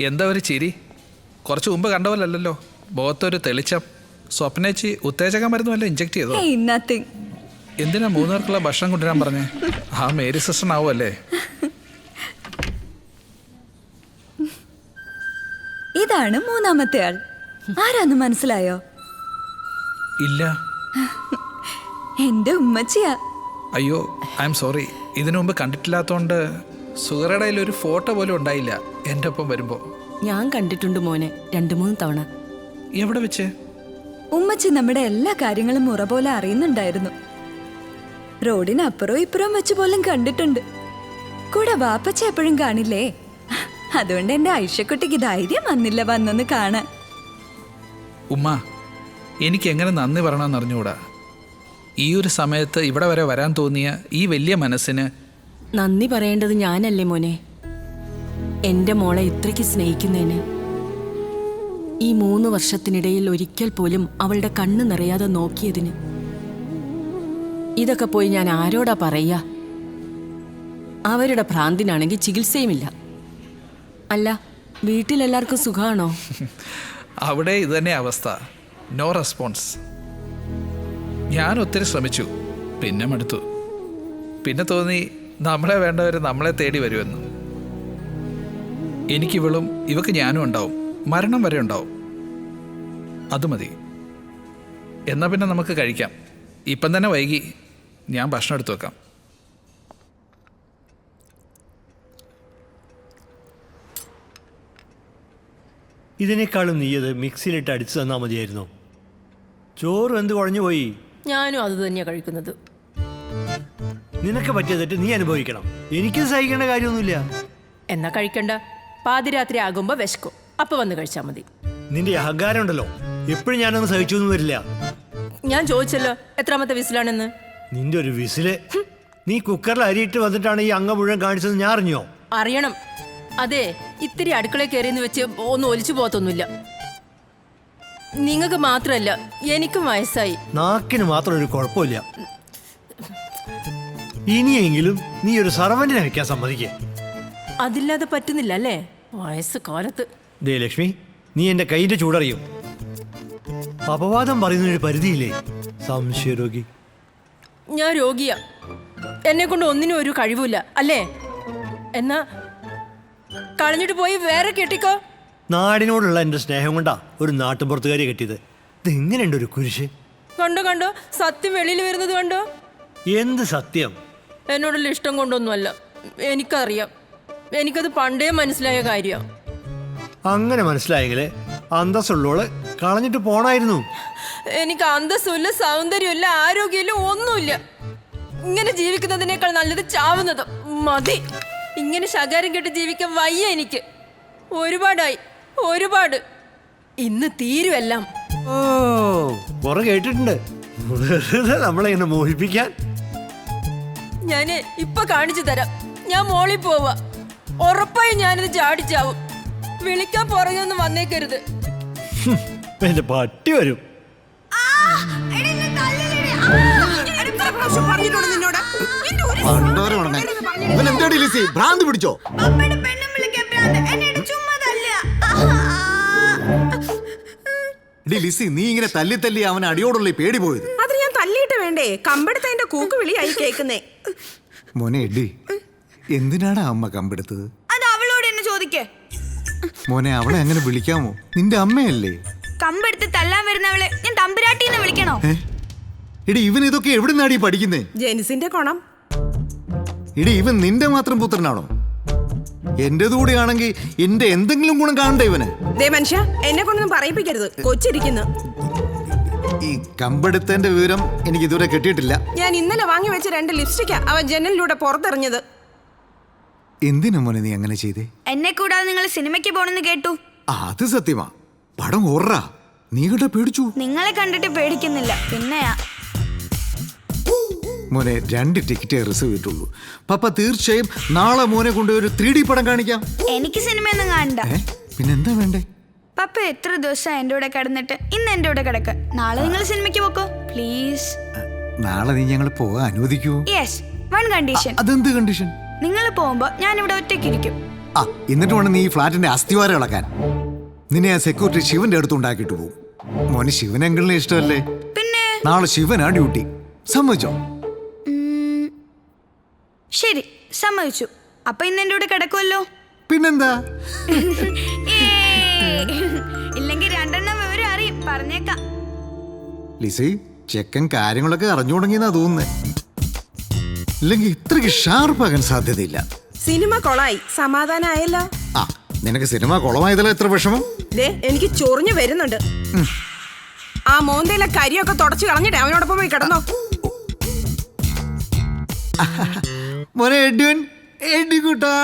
എന്താ ഒരു ചിരി? കുറച്ച് മുമ്പ് കണ്ട പോലല്ലോ, മുഖത്തൊരു തെളിച്ചം. സ്വപ്നേച്ചി ഉത്തേജക മരുന്ന് വല്ല ഇഞ്ചെക്ട് ചെയ്തോ? എന്തിനാ 3 പേർക്കുള്ള ഭക്ഷണം കൊണ്ടുവരാൻ പറഞ്ഞേ? ആ മേരി സിസ്റ്റർ ആവുമല്ലേ? ഇതാണ് 3ാമത്തെ ആൾ. ആരാന്ന് മനസ്സിലായോ? ഇല്ല. എന്റെ ഉമ്മച്ചിയാ. അയ്യോ, ഐ എം സോറി. ഇതിനു മുമ്പ് കണ്ടിട്ടില്ലാത്തോണ്ട് സുഹറയുടെ ഒരു ഫോട്ടോ പോലും ഉണ്ടായില്ല എൻ്റെ ഒപ്പം വരുമ്പോ. ഞാൻ കണ്ടിട്ടുണ്ട് മോനെ 2-3 തവണ. എവിടെ വെച്ച്? ഉമ്മച്ചി നമ്മുടെ എല്ലാ കാര്യങ്ങളും മുറ പോലെ അറിയുന്നുണ്ടായിരുന്നു. റോഡിനപ്പുറവും ഇപ്പുറവും വെച്ച് പോലും കണ്ടിട്ടുണ്ട്. കൂടെ വാപ്പച്ച എപ്പോഴും കാണില്ലേ, അതുകൊണ്ട് എന്റെ ഐഷക്കുട്ടിക്ക് ധൈര്യം വന്നില്ല വന്നൊന്ന് കാണാൻ. ഉമ്മ, എനിക്ക് എങ്ങനെ നന്ദി പറയണമെന്ന് അറിഞ്ഞുകൂടാ. ഈ ഒരു സമയത്ത് ഇവിടെ വരെ വരാൻ തോന്നിയ ഈ വലിയ മനസ്സിന് നന്ദി പറയേണ്ടത് ഞാനല്ലേ മോനെ, എൻ്റെ മോളെ ഇത്രയ്ക്ക് സ്നേഹിക്കുന്നതിന്. ഈ 3 വർഷത്തിനിടയിൽ ഒരിക്കൽ പോലും അവളുടെ കണ്ണ് നിറയാതെ നോക്കിയതിന്. ഇതൊക്കെ പോയി ഞാൻ ആരോടാ പറയാ? അവരുടെ ഭ്രാന്തിനാണെങ്കിൽ ചികിത്സയുമില്ല. അല്ല, വീട്ടിലെല്ലാവർക്കും സുഖമാണോ? അവിടെ ഇതുതന്നെ അവസ്ഥ. No response. ഞാൻ ഒത്തിരി ശ്രമിച്ചു, പിന്നെ മടുത്തു. പിന്നെ തോന്നി നമ്മളെ വേണ്ടവർ നമ്മളെ തേടി വരുമെന്ന്. എനിക്കിവളും ഇവക്ക് ഞാനും ഉണ്ടാവും, മരണം വരെ ഉണ്ടാവും. അത് മതി. എന്നാൽ പിന്നെ നമുക്ക് കഴിക്കാം. ഇപ്പം തന്നെ വൈകി. ഞാൻ ഭക്ഷണം എടുത്തു വെക്കാം. ഇതിനേക്കാളും നീയത് മിക്സിയിലിട്ട് അടിച്ചു തന്നാൽ മതിയായിരുന്നു. ചോറ് എന്ത് കുഴഞ്ഞു പോയി? ഞാനും അത് തന്നെയാണ് കഴിക്കുന്നത്. നിനക്ക് പറ്റിയ തെറ്റ് നീ അനുഭവിക്കണം. എനിക്ക് സഹിക്കേണ്ട കാര്യമൊന്നുമില്ല. എന്നാ കഴിക്കണ്ട. പാതിരാത്രി ആകുമ്പോ വിശക്കും, അപ്പൊ വന്ന് കഴിച്ചാൽ മതി. നിന്റെ അഹങ്കാരം ഉണ്ടല്ലോ, എപ്പോഴും ഞാനൊന്നും സഹിച്ചു ഒന്നും വരില്ല. ഞാൻ ചോദിച്ചല്ലോ എത്രാമത്തെ വിസിലാണെന്ന്. നിന്റെ ഒരു വിസില്. നീ കുക്കറിൽ അരിയിട്ട് വന്നിട്ടാണ് ഈ അംഗം മുഴുവൻ കാണിച്ചത് ഞാൻ അറിഞ്ഞോ? അറിയണം. അതെ, ഇത്തിരി അടുക്കളയിൽ കയറിയെന്ന് വെച്ച് ഒന്നും ഒലിച്ചു പോകത്തൊന്നുമില്ല. നിങ്ങൾക്ക് മാത്രമല്ല, എനിക്കും വയസ്സായി. നാക്കിന് മാത്രം ഒരു കുഴപ്പമില്ല. ഇനിയെങ്കിലും നീ ഒരു സർവന്റിനെ വെക്കാൻ സമ്മതിക്കേ. അതില്ലാതെ പറ്റുന്നില്ല അല്ലേ വയസ്സ് കാലത്ത്. ദേ ലക്ഷ്മി, നീ എന്റെ കൈന്റെ ചൂടറിയും. അപവാദം പറയുന്നൊരു പരിധിയില്ലേ? സംശയരോഗി. ഞാൻ രോഗിയാ. എന്നെ കൊണ്ട് ഒന്നിനും ഒരു കഴിവില്ല അല്ലേ? എന്നാ കളഞ്ഞിട്ട് പോയി വേറെ കെട്ടിക്കോ. നാടിനോടുള്ള എന്റെ സ്നേഹം കൊണ്ടാ ഒരു നാട്ടുപുറത്തുകാരി കെട്ടിയത്. ഇതെങ്ങനെയുണ്ട് ഒരു കുരിശ്? കണ്ടോ കണ്ടോ, സത്യം വെളിയിൽ വരുന്നത് കണ്ടോ? എന്ത് സത്യം? എന്നോടുള്ള ഇഷ്ടം കൊണ്ടൊന്നുമല്ല, എനിക്കറിയാം. എനിക്കത് പണ്ടേ മനസ്സിലായ കാര്യമാണ്. അങ്ങനെ മനസ്സിലായെങ്കിലേ അന്തസ്സുള്ളോള് കളഞ്ഞിട്ട് പോണായിരുന്നു. എനിക്ക് അന്തസ്സുമില്ല, സൗന്ദര്യമില്ല, ആരോഗ്യമില്ല, ഒന്നുമില്ല. ഇങ്ങനെ ജീവിക്കുന്നതിനേക്കാൾ നല്ലത് ചാവുന്നത്. മതി. ഇങ്ങനെ ശകാരം കേട്ട് ജീവിക്കാൻ വയ്യ എനിക്ക്. ഒരുപാടായി, ഒരുപാട്. ഇന്ന് തീരുമെല്ലാം. ഓ, കുറെ കേട്ടിട്ടുണ്ട്. നമ്മളെ ഇങ്ങനെ മോഹിപ്പിക്കാൻ. ഞാന് ഇപ്പൊ കാണിച്ചു തരാം. ഞാൻ മോളിൽ പോവാ. ഉറപ്പായും ഞാനിത് ചാടിച്ചാവും. വിളിക്കാൻ പുറകെയൊന്നും വന്നേക്കരുത്. എന്റെ പട്ടി വരും. ഭ്രാന്ത് പിടിച്ചോ? നീ ഇങ്ങനെ തല്ലി തല്ലി അവന് അടിയോടുള്ള പേടി പോയത്. അത് ഞാൻ തല്ലിയിട്ട് വേണ്ടേ? കമ്പെടുത്തതിന്റെ കൂക്ക് വിളിയായി കേൾക്കുന്നേ. മോനെ എഡി, എന്തിനാണ് അമ്മ കമ്പെടുത്തത്? അത് അവളോട് എന്നെ ചോദിക്കേ. മോനെ, അവളെ അങ്ങനെ വിളിക്കാമോ? നിന്റെ അമ്മയല്ലേ. കമ്പെടുത്ത് തല്ലാൻ വരുന്നവളെ ഞാൻ തമ്പുരാട്ടിന്ന് വിളിക്കണോ? എടി, ഇവൻ ഇതൊക്കെ എവിടെ നിന്നാടി പഠിക്കുന്നേ? ജെനിസിന്റെ കോണം. എടി, ഇവൻ നിന്റെ മാത്രം പുത്രനാണോ? എന്റേതുകൂടെ ആണെങ്കിൽ എന്റെ എന്തെങ്കിലും ഗുണം കാണണ്ടേ ഇവന്? ദേ മനുഷ്യ, എന്നെ കൊണ്ടൊന്നും പറയിപ്പിക്കരുത്. കൊച്ചിരിക്കുന്നു. ഈ കമ്പെടുത്തതിന്റെ വിവരം എനിക്ക് ഇതുവരെ കിട്ടിയിട്ടില്ല. ഞാൻ ഇന്നലെ വാങ്ങി വെച്ച 2 ലിപ്സ്റ്റിക്കാ അവൻ ജനലിലൂടെ പുറത്തെറിഞ്ഞത്. എന്തിനാ മോനെ നീ അങ്ങനെ ചെയ്തേ? എന്നെ കൂടാതെ നിങ്ങൾ സിനിമയ്ക്ക് പോണെന്ന് കേട്ടു. അത് സത്യമാ. പടം ഓർറാ. നീ കേട്ട പേടിച്ചു. നിങ്ങളെ കണ്ടിട്ട് പേടിക്കുന്നില്ല, പിന്നെയാ. മോനെ, 2 ടിക്കറ്റ് റിസർവ് ചെയ്തിട്ടുള്ളൂ. പപ്പ തീർച്ചയായും നാളെ മോനെ കൊണ്ട് ഒരു 3D പടം കാണിക്കാം. എനിക്ക് സിനിമയൊന്നും കാണണ്ട. പിന്നെന്താ വേണ്ടേ? പപ്പ എത്ര ദിവസം എന്റെ കൂടെ കിടന്നിട്ട് ഇന്ന് എന്റെ കൂടെ കിടക്ക. നാളെ നിങ്ങൾ സിനിമയ്ക്ക് പോക്കോ പ്ലീസ്. നാളെ നീ ഞങ്ങൾ പോകാൻ അനുവദിക്കുവോ? Yes, 1 condition. അതെന്ത് കണ്ടീഷൻ? നിങ്ങൾ പോകുമ്പോ ഞാൻ ഇവിടെ ഒറ്റയ്ക്കിരിക്കും. ആ എന്നിട്ട് വേണം നീ ഈ ഫ്ലാറ്റിന്റെ അസ്ഥിവാരം ഇളക്കാൻ. നിന്നെ ആ സെക്യൂരിറ്റി ശിവന്റെ അടുത്ത് ഉണ്ടാക്കിയിട്ട് പോകും. മോനെ ശിവനെങ്കിലിനെ ഇഷ്ടമല്ലേ? പിന്നെ നാളെ ശിവനാ ഡ്യൂട്ടി. സമ്മതിച്ചോ? ശരി, സമ്മതിച്ചു. അപ്പൊ ഇന്ന് എന്റെ കൂടെ കിടക്കുമല്ലോ. പിന്നെന്താ? ഇല്ലെങ്കിൽ രണ്ടെണ്ണം വിവരം അറിയും, പറഞ്ഞേക്കാം. ലിസി, ചെക്കൻ കാര്യങ്ങളൊക്കെ അറിഞ്ഞു തുടങ്ങിയെന്നാ തോന്നുന്നേ. ഇല്ലെങ്കിൽ ഇത്രയ്ക്ക് ഷാർപ്പാകാൻ സാധ്യതയില്ല. സിനിമ കൊളായി, സമാധാനമായല്ലോ. ആ നിനക്ക് സിനിമ കുളമായതല്ലോ എത്ര വിഷമം. ദേ എനിക്ക് ചൊറിഞ്ഞു വരുന്നുണ്ട്. ആ മോന്തയിലെ കരിയൊക്കെ തുടച്ചു കളഞ്ഞിട്ട് അവനോടൊപ്പം പോയി കിടന്നോ. മോനെ എഡ്വിൻ, എഡ്വിൻ കൂട്ടാ.